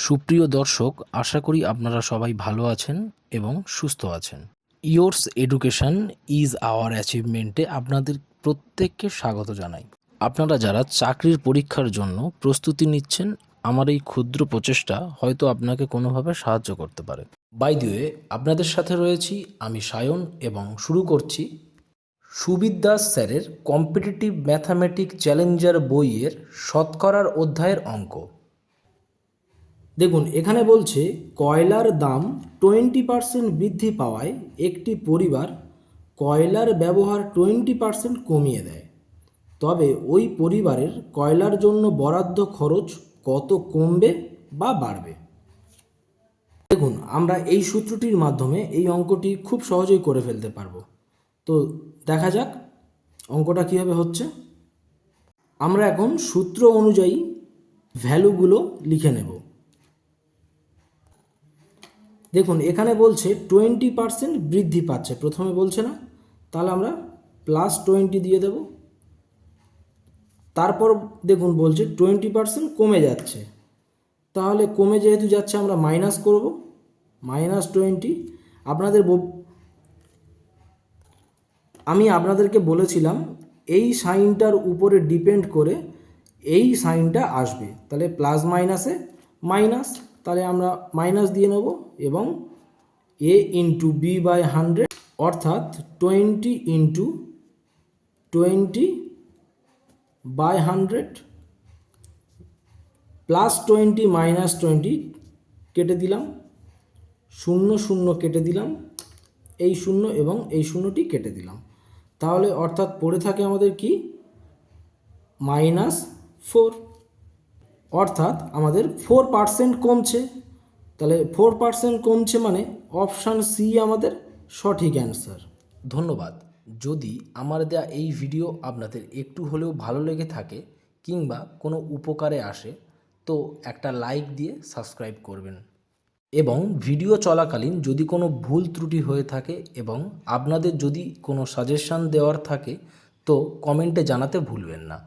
সুপ্রিয় দর্শক, আশা করি আপনারা সবাই ভালো আছেন এবং সুস্থ আছেন। ইয়োর্স এডুকেশন ইজ আওয়ার অ্যাচিভমেন্টে আপনাদের প্রত্যেককে স্বাগত জানাই। আপনারা যারা চাকরির পরীক্ষার জন্য প্রস্তুতি নিচ্ছেন, আমার এই ক্ষুদ্র প্রচেষ্টা হয়তো আপনাকে কোনোভাবে সাহায্য করতে পারে। বাই দ্য ওয়ে, আপনাদের সাথে রয়েছি আমি সায়ন এবং শুরু করছি সুবিদ দাস স্যারের কম্পিটিটিভ ম্যাথামেটিক চ্যালেঞ্জার বইয়ের শতকরার অধ্যায়ের অঙ্ক। দেখুন, এখানে বলছে কয়লার দাম 20% বৃদ্ধি পাওয়ায় একটি পরিবার কয়লার ব্যবহার 20% কমিয়ে দেয়। তবে ওই পরিবারের কয়লার জন্য বরাদ্দ খরচ কত কমবে বা বাড়বে? দেখুন, আমরা এই সূত্রটির মাধ্যমে এই অঙ্কটি খুব সহজেই করে ফেলতে পারবো। তো দেখা যাক অঙ্কটা কীভাবে হচ্ছে। আমরা এখন সূত্র অনুযায়ী ভ্যালুগুলো লিখে নেব। দেখুন, এখানে বলছে 20% বৃদ্ধি পাচ্ছে, প্রথমে বলছে না, তাহলে আমরা +20 দিয়ে দেব। তারপর দেখুন বলছে 20% কমে যাচ্ছে, তাহলে কমে যেহেতু যাচ্ছে আমরা মাইনাস করব, -20। আমি আপনাদেরকে বলেছিলাম এই সাইনটার উপরে ডিপেন্ড করে এই সাইনটা আসবে, তাহলে প্লাস মাইনাসে মাইনাস, তাহলে আমরা মাইনাস দিয়ে নেব এবং a ইন্টু বি বাই 100 অর্থাৎ 20 ইন্টু 20 বাই 100 +20 -20 কেটে দিলাম, 0 0 কেটে দিলাম, এই 0 এবং এই 0টি কেটে দিলাম, তাহলে অর্থাৎ পড়ে থাকে আমাদের কি -4, অর্থাৎ আমাদের 4% কমছে। তাহলে 4% কমছে মানে অপশান সি আমাদের সঠিক অ্যান্সার। ধন্যবাদ। যদি আমার দেয়া এই ভিডিও আপনাদের একটু হলেও ভালো লেগে থাকে কিংবা কোনো উপকারে আসে, তো একটা লাইক দিয়ে সাবস্ক্রাইব করবেন এবং ভিডিও চলাকালীন যদি কোনো ভুল ত্রুটি হয়ে থাকে এবং আপনাদের যদি কোনো সাজেশান দেওয়ার থাকে তো কমেন্টে জানাতে ভুলবেন না।